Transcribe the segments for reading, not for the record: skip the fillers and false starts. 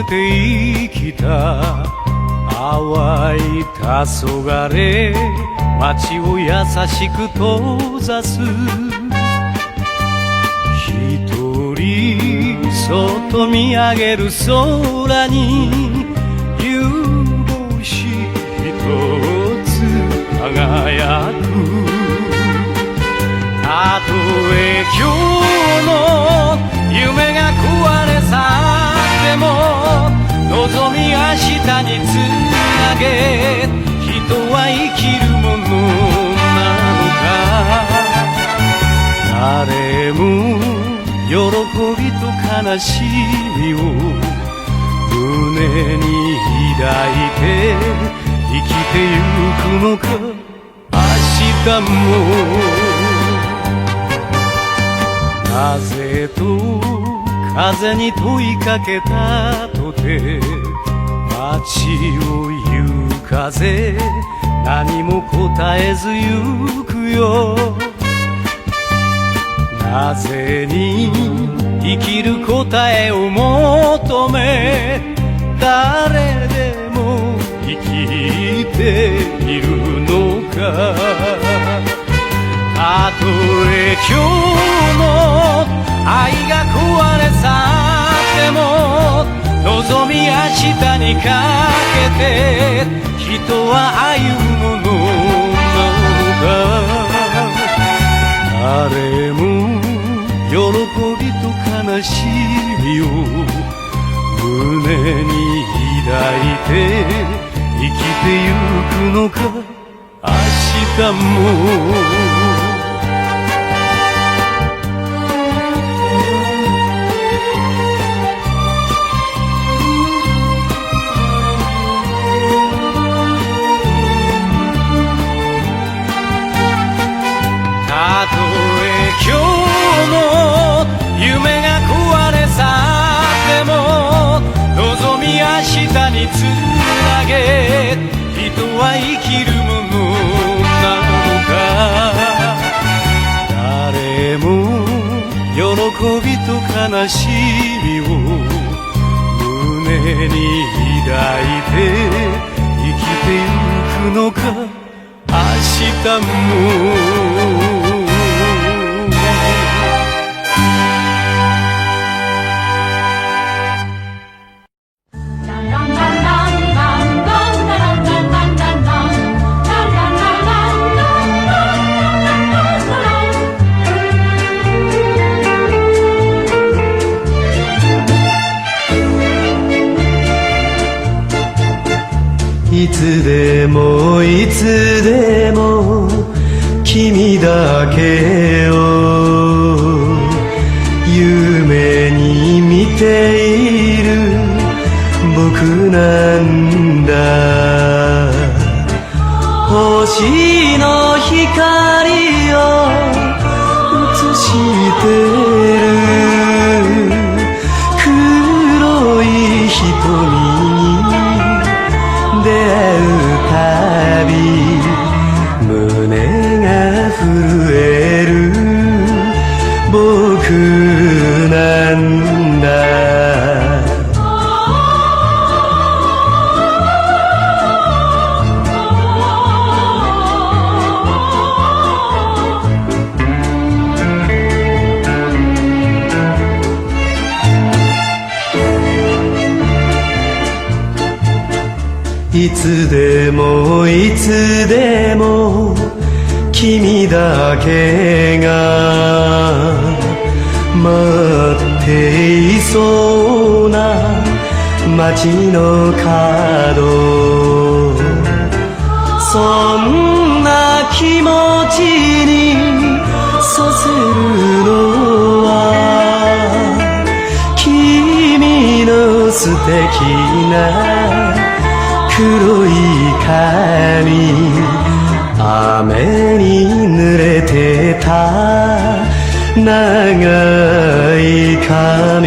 て生きた淡い黄昏、街を優しく閉ざす。一人そっと見上げる空に夕星一つ輝く。たとえ今日の夢が壊れ去っても、望み明日につなげ、人は生きるものなのか。誰も喜びと悲しみを胸に抱いて生きてゆくのか。明日もなぜと風に問いかけたとて、街を行く風何も答えず行くよ。なぜに生きる答えを求め、誰でも生きているのか。たとえ今日の愛が壊れ去っても、望み明日にかけて人は歩むものなのか。誰も喜びと悲しみを胸に抱いて生きてゆくのか。明日もたとえ今日の夢が壊れ去っても、望み明日につなげ、人は生きるものなのか。誰も喜びと悲しみを胸に抱いて生きてゆくのか。明日もいつでもいつでも君だけを夢に見ている僕なんだ。星の光を映してる黒い瞳に出会うたび胸が震える僕なんだ。いつでもいつでも君だけが待っていそうな街の角、そんな気持ちにさせるのは君の素敵な黒い髪、雨に濡れてた長い髪。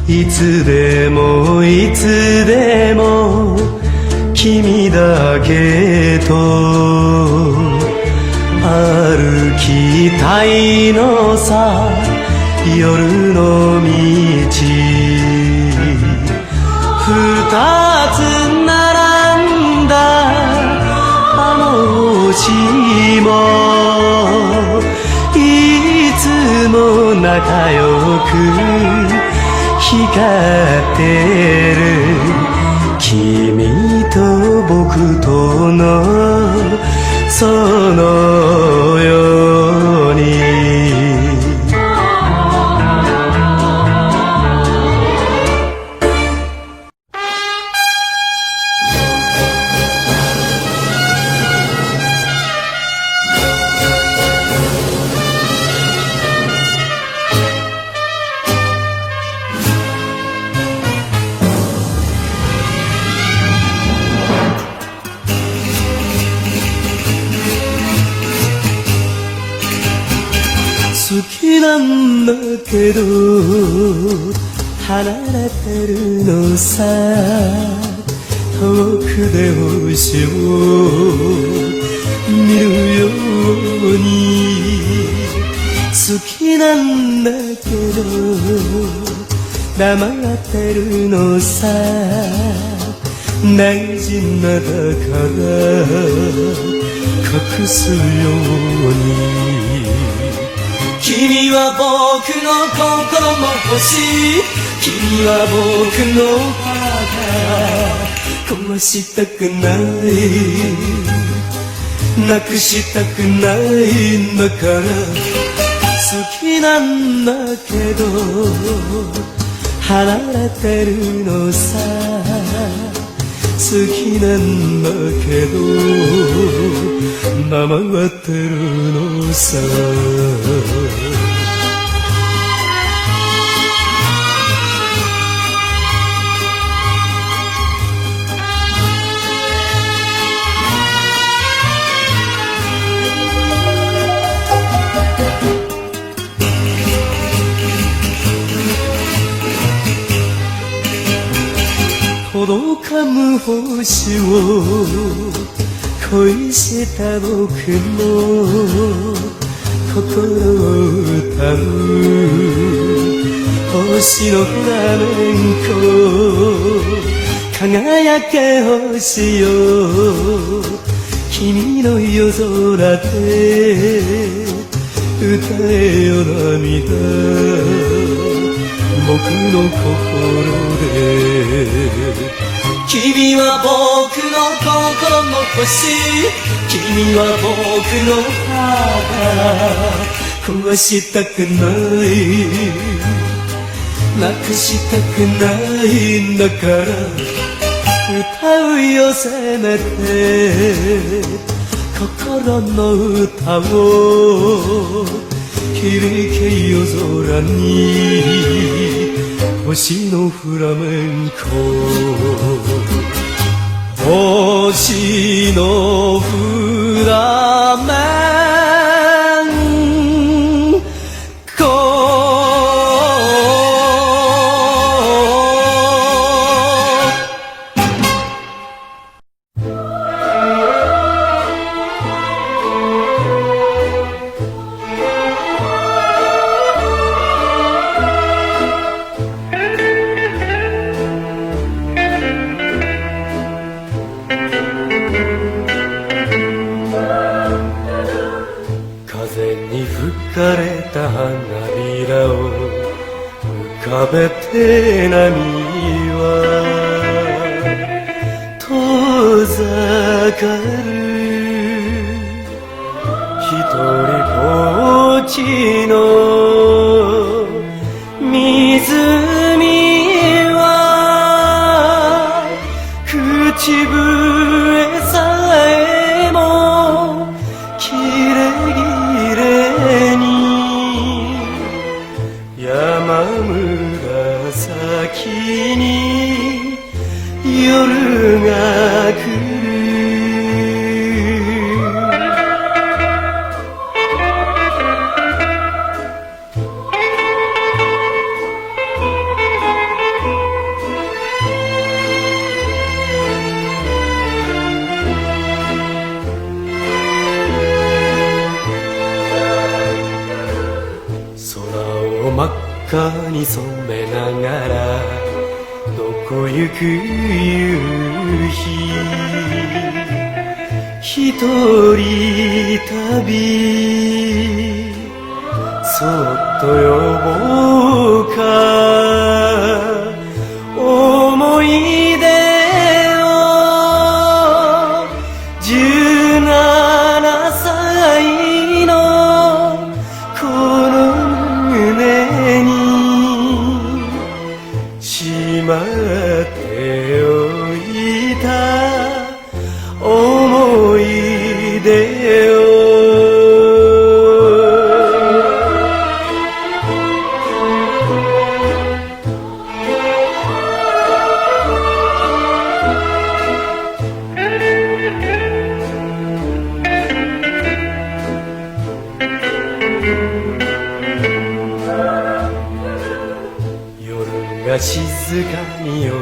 いつでもいつでも君だけと歩きたいのさ夜の道二つ並んだあの星もいつも仲良く光ってる君と僕とのそのように好きなんだけど離れてるのさ遠くで星を見るように好きなんだけど黙ってるのさ大事なだから隠すように君は僕の心も欲しい君は僕の肌壊したくないなくしたくないんだから好きなんだけど離れてるのさ好きなんだけど黙ってるのさ届かぬ星を恋した僕の心を歌う星のフラメンコ輝け星よ君の夜空で歌えよ涙僕の心で君は僕の心も欲しい君は僕の肌壊したくないなくしたくないんだから歌うよせめて心の歌を響け夜空に星のフラメンコ星のフラメンコ風に吹かれた花びらを浮かべて波は遠ざかる一人ぼっちの湖は口笛さえもきれぎ山紫に夜が来るに染めながらどこ行く夕日一人旅そっと呼ぼうか思い出を17歳のこの胸にしまっておいた思い出を夜が静かに訪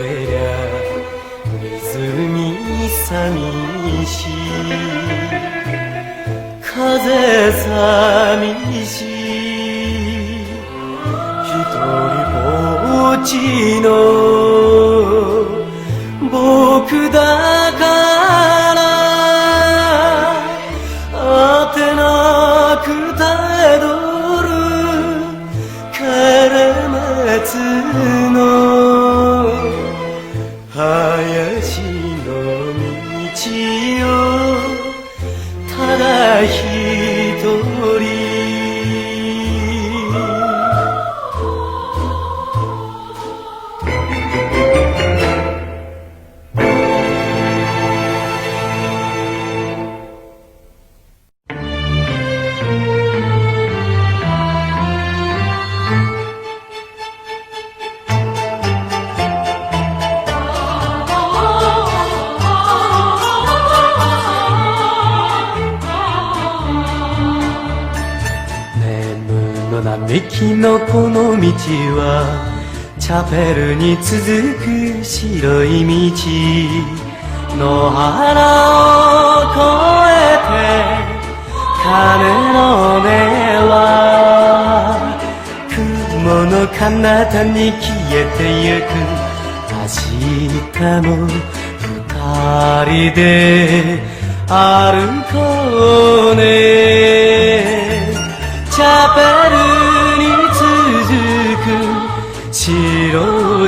れりゃ湖寂しい風寂しい一人ぼっちの僕だからあてなくたどるカラマツの林の道をただ一人並木のこの道はチャペルに続く白い道野原を越えて鐘の音は雲の彼方に消えてゆく明日も二人で歩こうねチャペルに続く白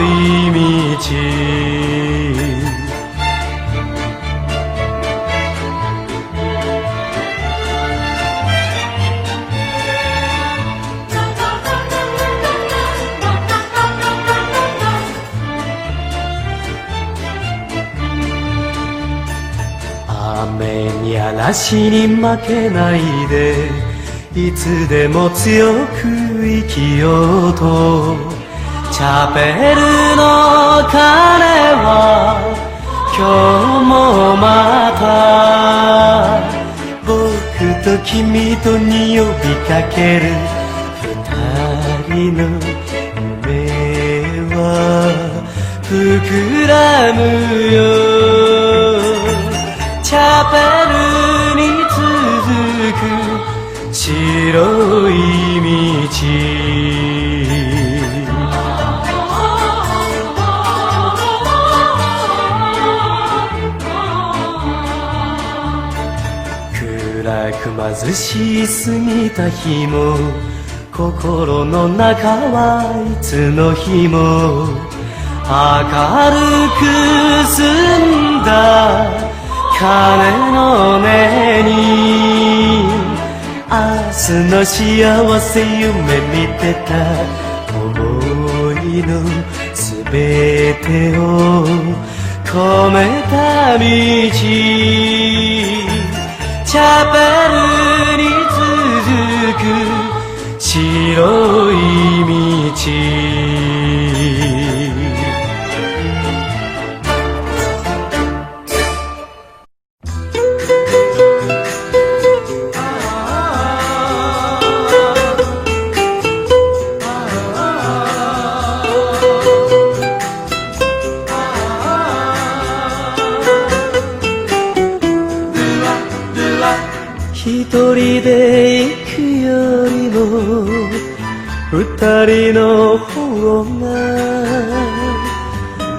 い道雨に嵐に負けないでいつでも強く生きようとチャペルの鐘は今日もまた僕と君とに呼びかける二人の夢は膨らむよチャペルに続く白い道暗く貧しすぎた日も心の中はいつの日も明るく澄んだ鐘の音に明日の幸せ夢見てた思いのすべてを込めた道チャペルに続く白い道一人で行くよりも二人の方が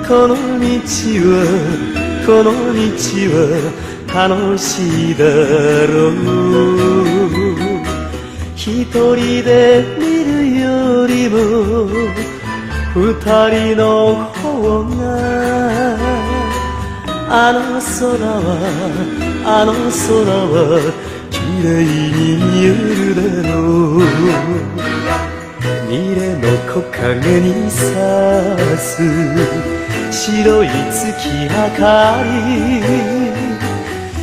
この道はこの道は楽しいだろう一人で見るよりも二人の方があの空は綺麗に見えるだろうミレの木陰に差す白い月明かり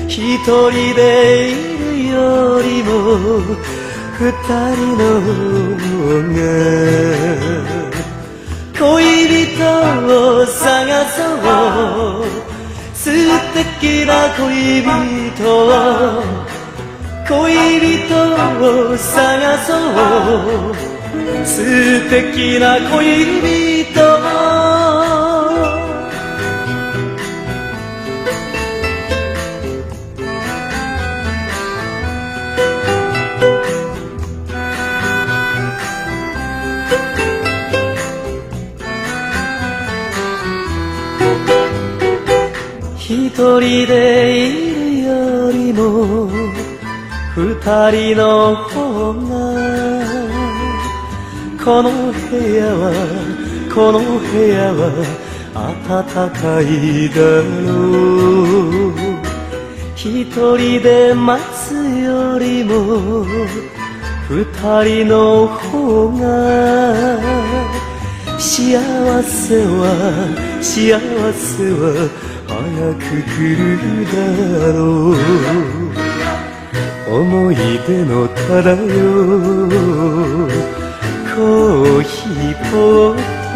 一人でいるよりも二人の方が恋人を探そう素敵な恋人を探そう素敵な恋人一人でいるよりも二人の方がこの部屋は暖かいだろう一人で待つよりも二人の方が幸せは早く来るだろう思い出のただよコーヒーポット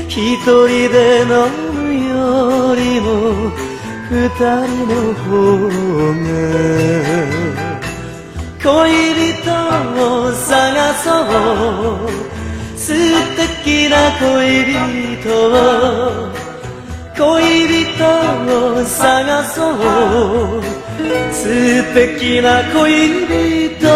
一人で飲むよりも二人の方が恋人を探そう素敵な恋人を探そう素敵な恋人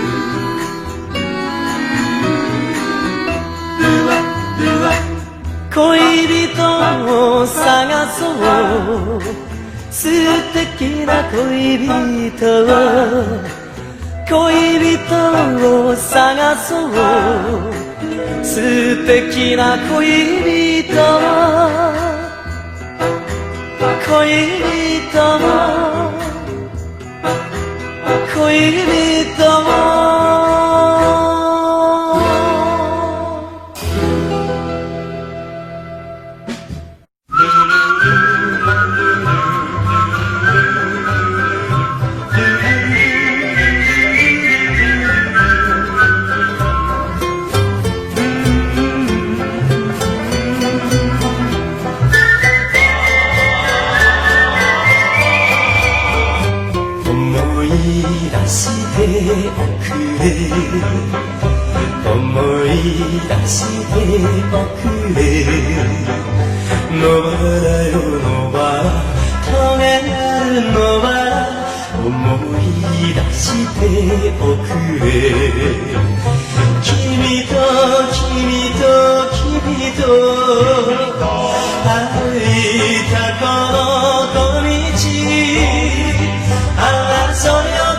恋人を探そう素敵な恋人を探そう素敵な恋人思い出しておくれ思い出しておくれ野原よ野原棘ある野原思い出しておくれ君と歩いたこの小道そよ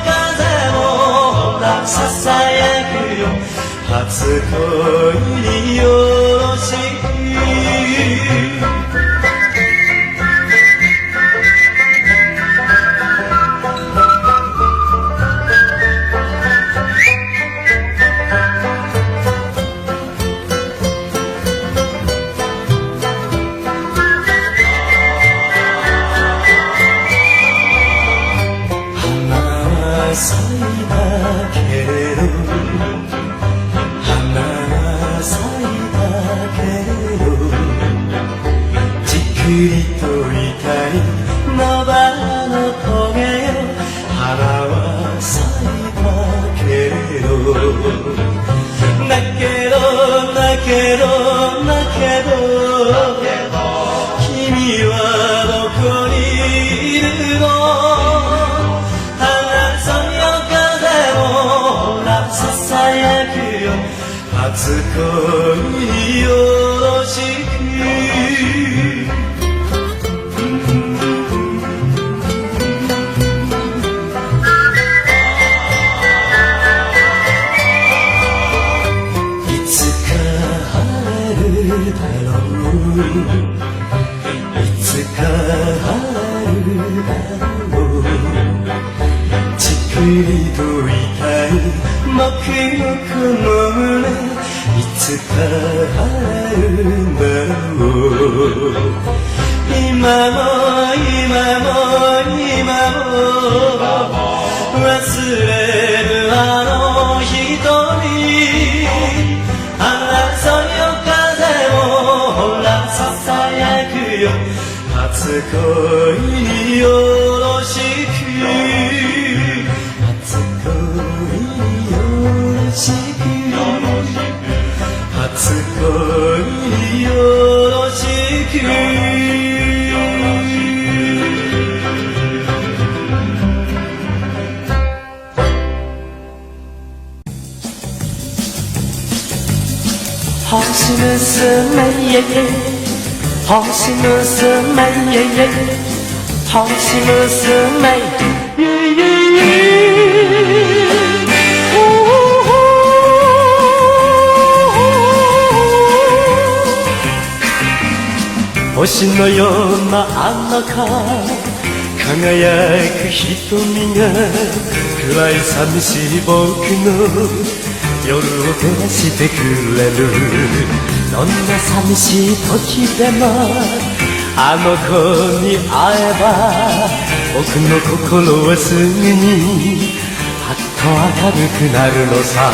風もささやくよ初恋によろしく咲いたけれど花が咲いたけれどじっくりといたい野原の棘よ花は咲いたけれどだけ君はどこにいるのそよ風もほらささやくよ初恋によろしくいつか晴れるだろういつか晴れるだろうじっくりと痛い僕のこの胸いつか晴れるんだろう今も今も今も忘れるあの瞳そよ風もほらささやくよ初恋によろしく初恋によろしく初恋によろしく星娘イェイ星娘イェイ星娘イェイ星のようなあの子輝く瞳が暗い寂しい僕の夜を照らしてくれるどんな寂しい時でもあの子に会えば僕の心はすぐにパッと明るくなるのさ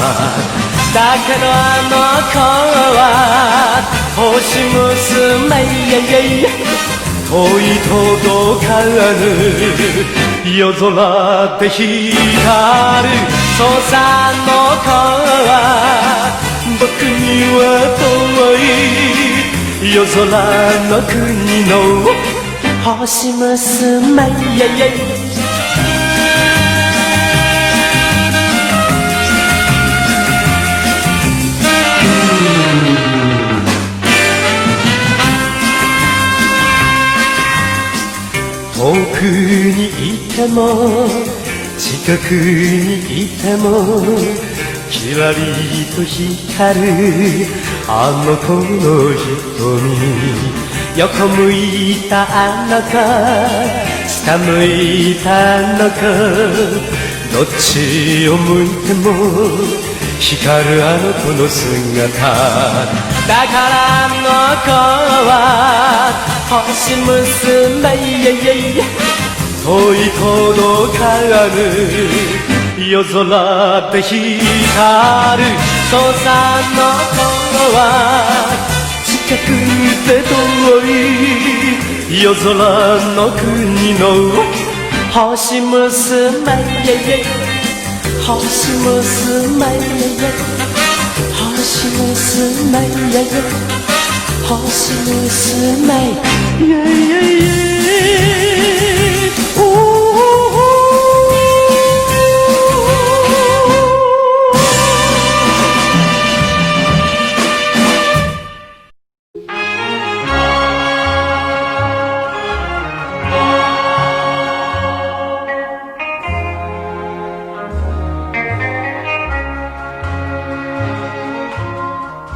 だけどあの子は星娘イェイ遠い届かぬ夜空で光るそうさあの子は僕には遠い夜空の国の星娘イェイ遠くにいても近くにいてもキラリと光るあの子の瞳横向いたあの子下向いたあの子どっちを向いても光るあの子の姿だからあの子は星娘イェイ遠い届かぬ夜空で光るそうさあの子は近くで遠い夜空の国の星娘イェイ星娘イェイ星娘イェイ星娘イェイ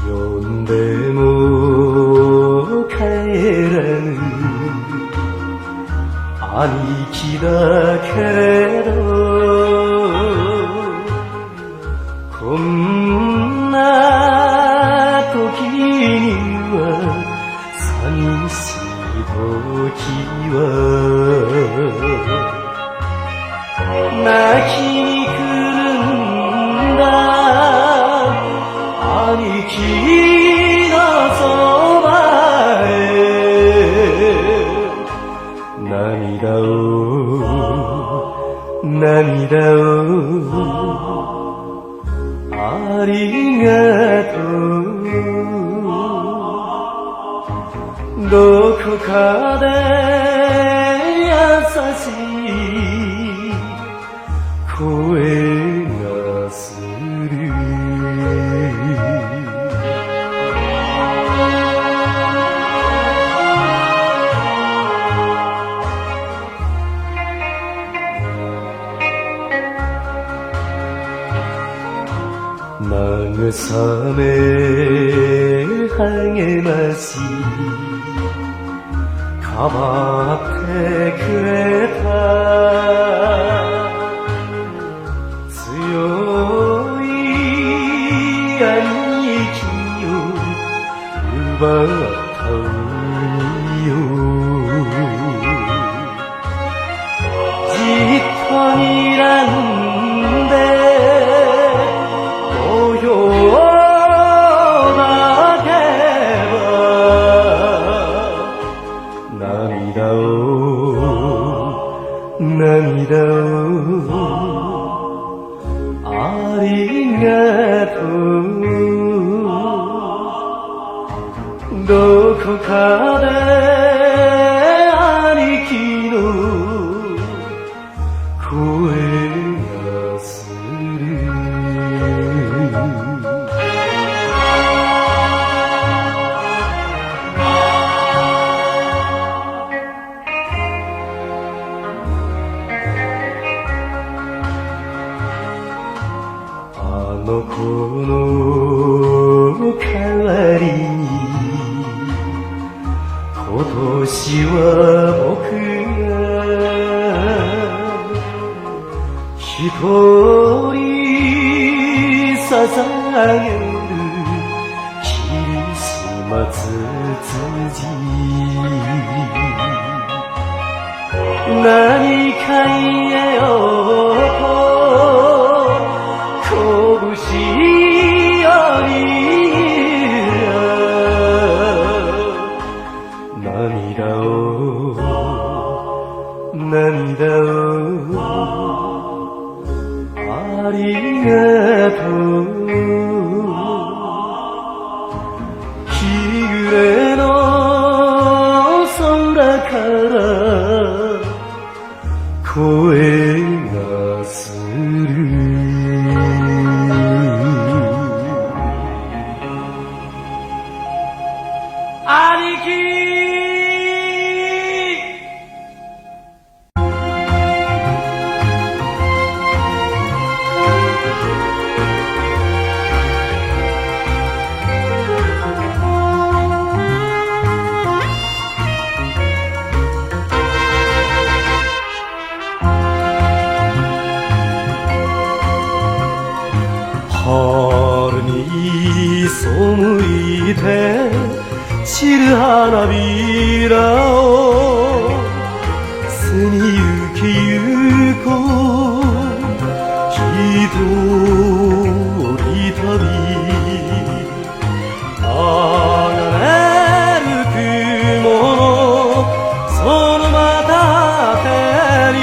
呼んでも帰らぬ兄貴だけれどこんな時には寂しい時は泣きに来るんだ兄貴のそばへ涙をありがとうどこかで優しい声がする慰め励ましかばってくれた強い兄貴を奪った海よじっと睨んで土曜だけは涙をありがとうどこかで兄貴の声がするあの子の代わりに今年は僕が一人捧げるキリスマスツツジ何か言えよと拳より涙をありがとう日暮れの空から声がする兄貴春に背いて散る花びらを背に行きゆこう一人旅流れる雲のその瞬に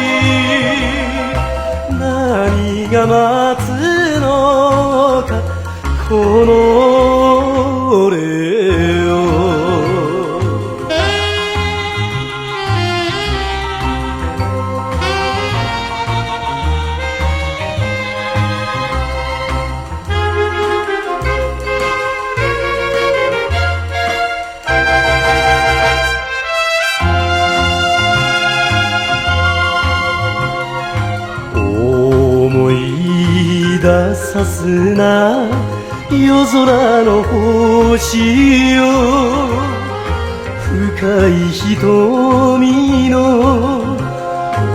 何が待つのかこの俺を思い出さすな夜空の星よ深い瞳の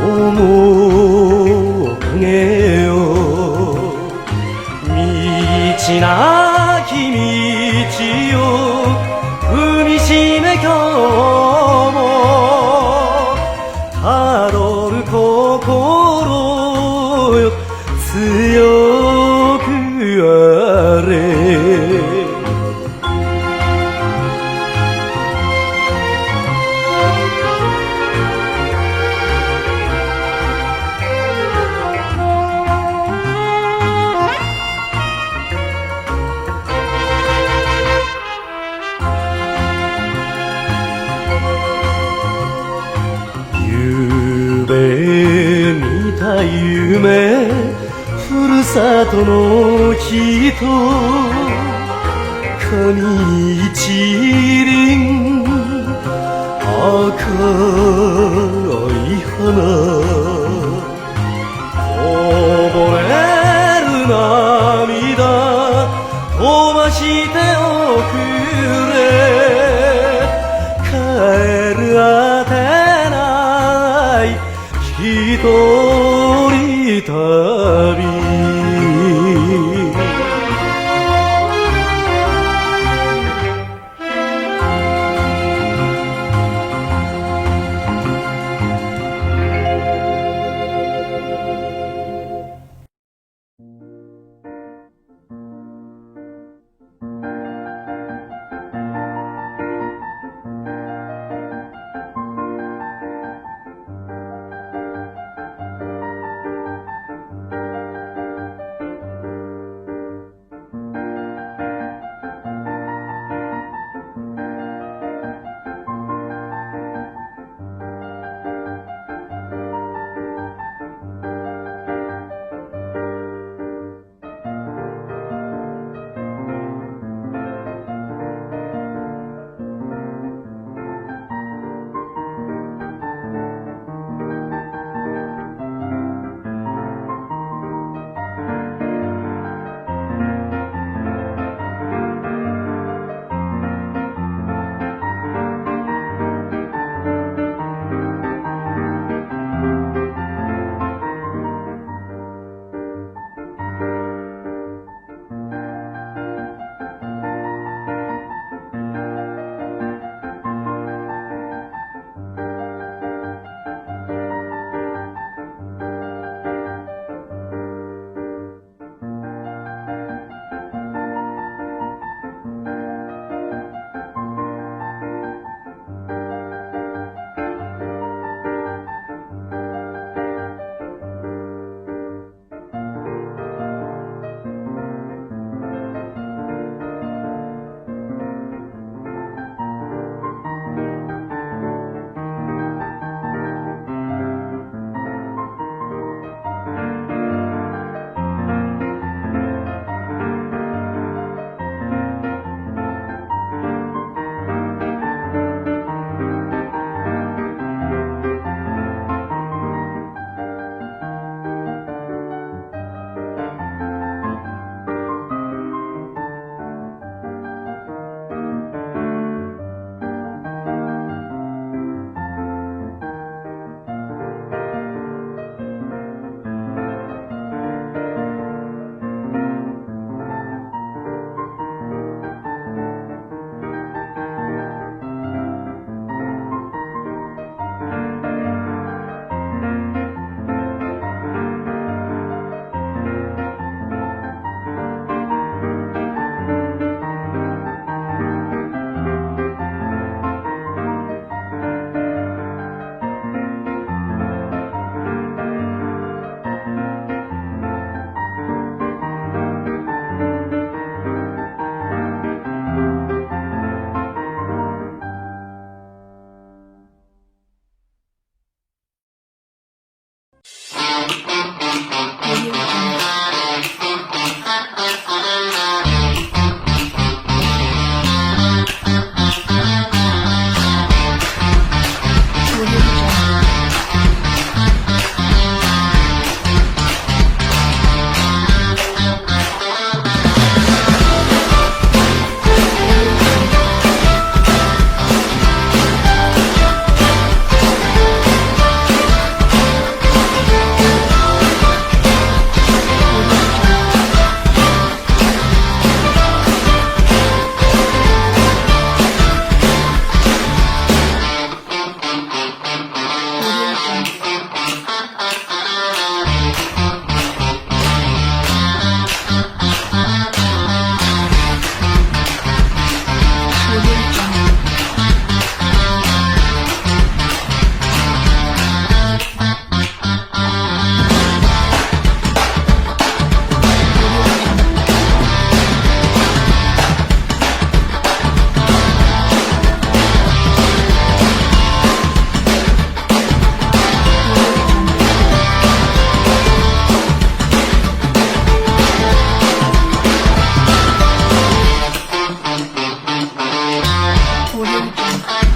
面影よ道なき道を踏みしめ今日もたどる心よ強くあれ夢ふるさとの人髪一輪赤い花こぼれる涙飛ばしておくれ帰るあてない一人旅「